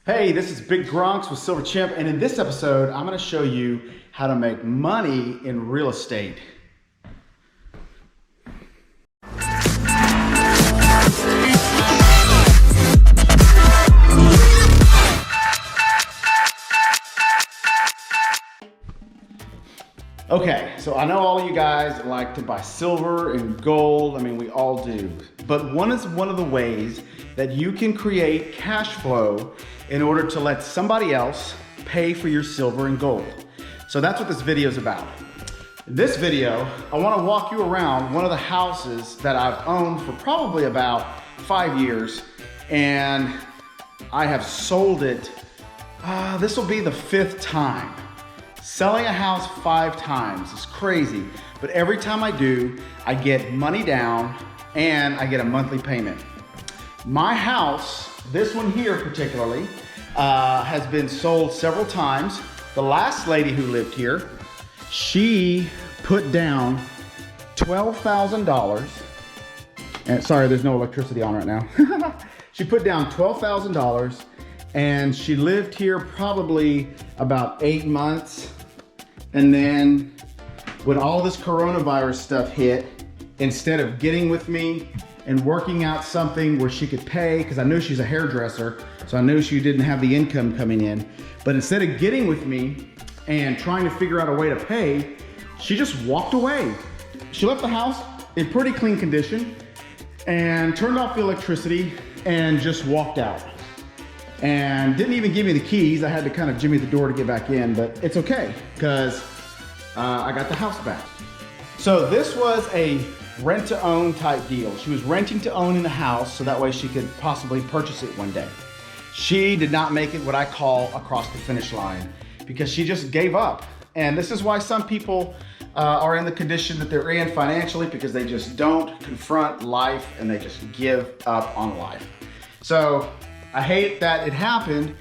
Hey, this is Big Gronks with Silver Chimp, and in this episode, I'm going to show you how to make money in real estate. Okay, so I know all of you guys like to buy silver and gold. I mean, we all do. But one of the ways that you can create cash flow in order to let somebody else pay for your silver and gold. So that's what this video is about. In this video, I want to walk you around one of the houses that I've owned for probably about 5 years, and I have sold it. This will be the 5th time. Selling a house 5 times is crazy, but every time I do, I get money down and I get a monthly payment. My house, this one here particularly, has been sold several times. The last lady who lived here, she put down $12,000. And sorry, there's no electricity on right now. She put down $12,000 and she lived here probably about 8 months. And then when all this coronavirus stuff hit, instead of getting with me and working out something where she could pay, because I knew she's a hairdresser, so I knew she didn't have the income coming in, but instead of getting with me and trying to figure out a way to pay, she just walked away. She left the house in pretty clean condition and turned off the electricity and just walked out. And didn't even give me the keys. I had to kind of jimmy the door to get back in, but it's okay because I got the house back. So this was a rent to own type deal. She was renting to own in the house so that way she could possibly purchase it one day. She did not make it what I call across the finish line because she just gave up. And this is why some people are in the condition that they're in financially, because they just don't confront life and they just give up on life. So I hate that it happened.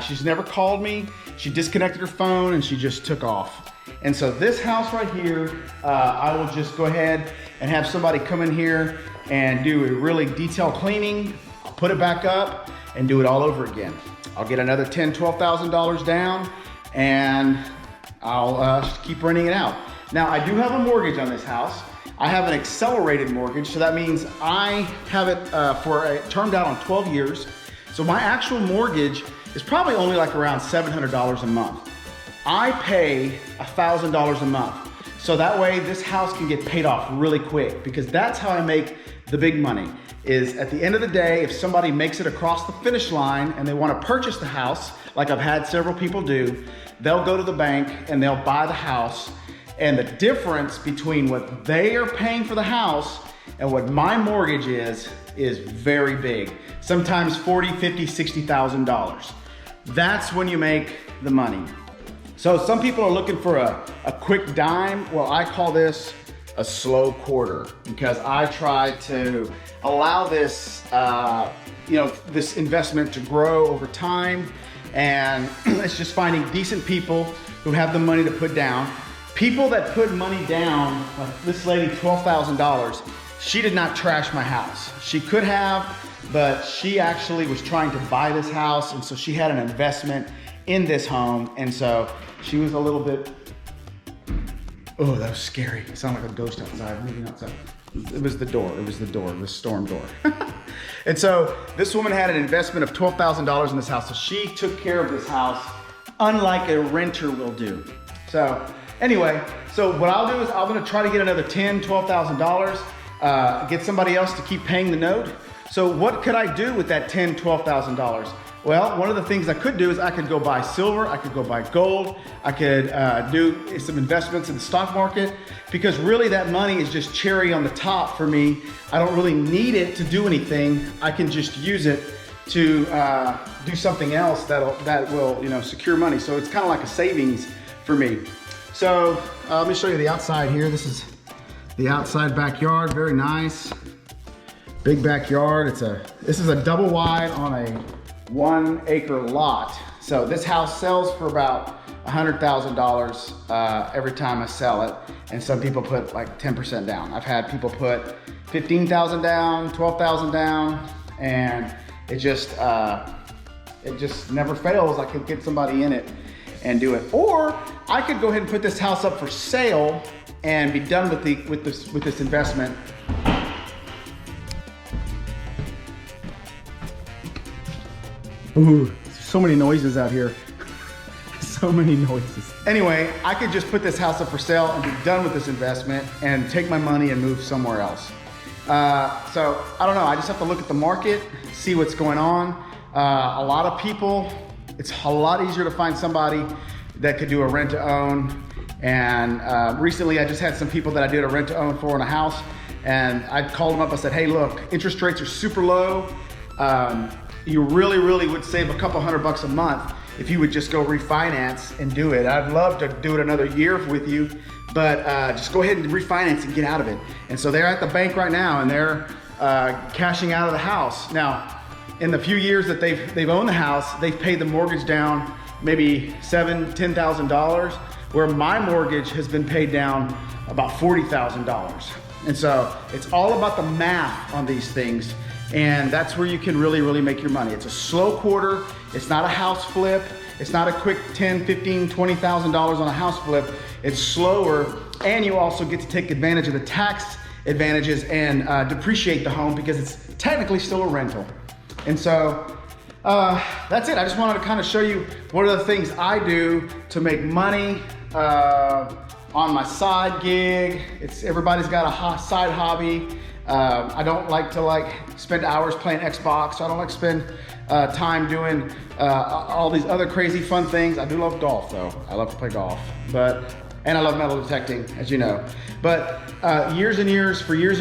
She's never called me. She disconnected her phone and she just took off. And so this house right here, I will just go ahead and have somebody come in here and do a really detailed cleaning. I'll put it back up and do it all over again. I'll get another $10,000, $12,000 down and I'll keep renting it out. Now I do have a mortgage on this house. I have an accelerated mortgage, so that means I have it termed out on 12 years. So my actual mortgage is probably only like around $700 a month. I pay $1,000 a month. So that way this house can get paid off really quick, because that's how I make the big money. Is at the end of the day, if somebody makes it across the finish line and they want to purchase the house, like I've had several people do, they'll go to the bank and they'll buy the house. And the difference between what they are paying for the house and what my mortgage is very big. Sometimes $40,000, $50,000, $60,000. That's when you make the money. So some people are looking for a quick dime. Well, I call this a slow quarter, because I try to allow this, this investment to grow over time. And it's just finding decent people who have the money to put down. People that put money down, like this lady, $12,000, she did not trash my house. She could have, but she actually was trying to buy this house, and so she had an investment in this home, and so she was a little bit, oh, that was scary. It sounded like a ghost outside, moving outside. It was the door, the storm door. And so this woman had an investment of $12,000 in this house, so she took care of this house unlike a renter will do. So anyway, so what I'll do is I'm gonna try to get another $10,000, $12,000, get somebody else to keep paying the note. So what could I do with that $10,000, $12,000? Well, one of the things I could do is I could go buy silver, I could go buy gold, I could do some investments in the stock market, because really that money is just cherry on the top for me. I don't really need it to do anything. I can just use it to do something else that will secure money. So it's kind of like a savings for me. So let me show you the outside here. This is the outside backyard, very nice. Big backyard. This is a double wide on a 1 acre lot. So this house sells for about $100,000 every time I sell it. And some people put like 10% down. I've had people put 15,000 down, 12,000 down, and it just, It just never fails. I could get somebody in it and do it. Or I could go ahead and put this house up for sale and be done with this investment. Ooh, so many noises out here. So many noises. Anyway, I could just put this house up for sale and be done with this investment and take my money and move somewhere else. So I don't know, I just have to look at the market, see what's going on. A lot of people, it's a lot easier to find somebody that could do a rent to own. And recently I just had some people that I did a rent to own for in a house, and I called them up, I said, hey look, interest rates are super low. You really would save a couple $100 a month if you would just go refinance and do it. I'd love to do it another year with you, but just go ahead and refinance and get out of it. And so they're at the bank right now and they're cashing out of the house. Now, in the few years that they've owned the house, they've paid the mortgage down maybe $7,000, $10,000, where my mortgage has been paid down about $40,000. And so it's all about the math on these things. And that's where you can really make your money. It's a slow quarter. It's not a house flip. It's not a quick $10,000, $15,000, $20,000 on a house flip. It's slower, and you also get to take advantage of the tax advantages and depreciate the home because it's technically still a rental. And so that's it. I just wanted to kind of show you what are the things I do to make money on my side gig. Everybody's got a side hobby. I don't like to spend hours playing Xbox. I don't like to spend time doing all these other crazy fun things. I do love golf though. I love to play golf, and I love metal detecting, as you know. But for years and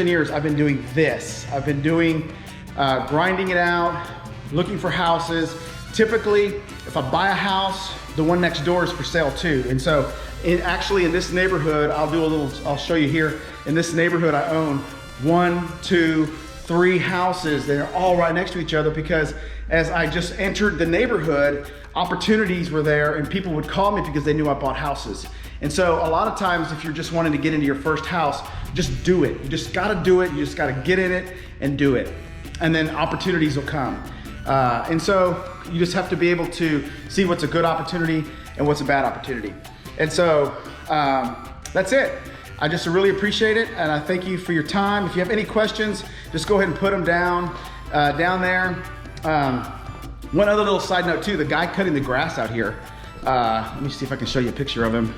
years, I've been doing this. I've been doing grinding it out, looking for houses. Typically, if I buy a house, the one next door is for sale too. And so actually in this neighborhood, I'll show you here. In this neighborhood I own 1, 2, 3 houses. They're all right next to each other because as I just entered the neighborhood, opportunities were there and people would call me because they knew I bought houses. And so a lot of times if you're just wanting to get into your first house, just do it. You just gotta do it. You just gotta get in it and do it. And then opportunities will come. And so you just have to be able to see what's a good opportunity and what's a bad opportunity. And so that's it. I just really appreciate it, and I thank you for your time. If you have any questions, just go ahead and put them down there. One other little side note too, the guy cutting the grass out here, let me see if I can show you a picture of him.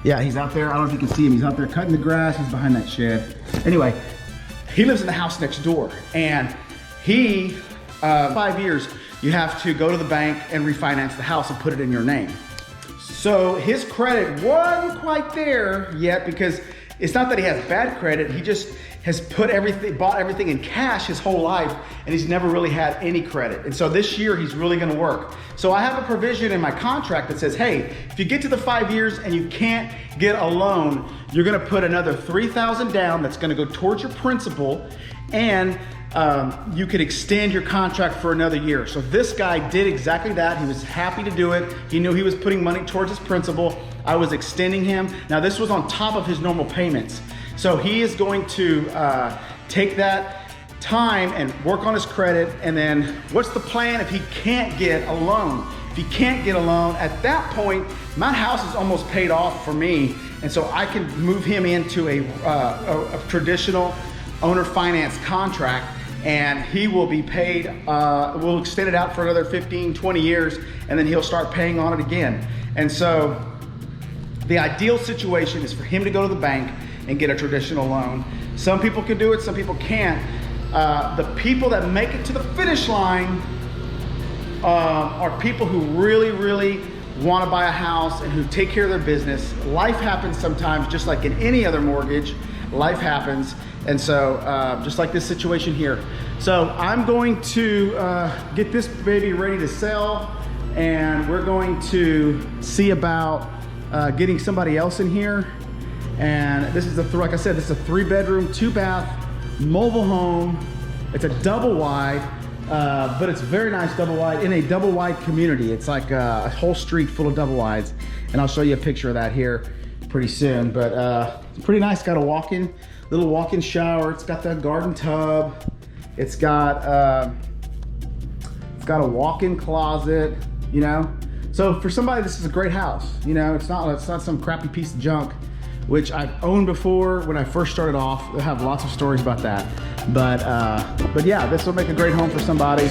Yeah, he's out there. I don't know if you can see him. He's out there cutting the grass. He's behind that shed. Anyway, he lives in the house next door, and he, 5 years, you have to go to the bank and refinance the house and put it in your name. So his credit wasn't quite there yet because it's not that he has bad credit. He just has bought everything in cash his whole life, and he's never really had any credit. And so this year he's really gonna work. So I have a provision in my contract that says, hey, if you get to the 5 years and you can't get a loan, you're gonna put another $3,000 down that's gonna go towards your principal, and you could extend your contract for another year. So this guy did exactly that. He was happy to do it. He knew he was putting money towards his principal. I was extending him. Now this was on top of his normal payments. So he is going to take that time and work on his credit. And then what's the plan if he can't get a loan? If he can't get a loan, at that point, my house is almost paid off for me. And so I can move him into a traditional owner finance contract, and he will be paid, we'll extend it out for another 15, 20 years, and then he'll start paying on it again. And so the ideal situation is for him to go to the bank and get a traditional loan. Some people can do it, some people can't. The people that make it to the finish line are people who really want to buy a house and who take care of their business. Life happens sometimes, just like in any other mortgage, life happens. And so just like this situation here. So I'm going to get this baby ready to sell, and we're going to see about getting somebody else in here. And this is like I said, this is a 3-bedroom, 2-bath mobile home. It's a double wide, but it's a very nice double wide in a double wide community. It's like a whole street full of double wides, and I'll show you a picture of that here pretty soon. But it's pretty nice. Got a little walk-in shower. It's got the garden tub. It's got It's got a walk-in closet, you know. So for somebody, this is a great house. You know, it's not some crappy piece of junk, which I've owned before when I first started off. I have lots of stories about that. But yeah, this will make a great home for somebody.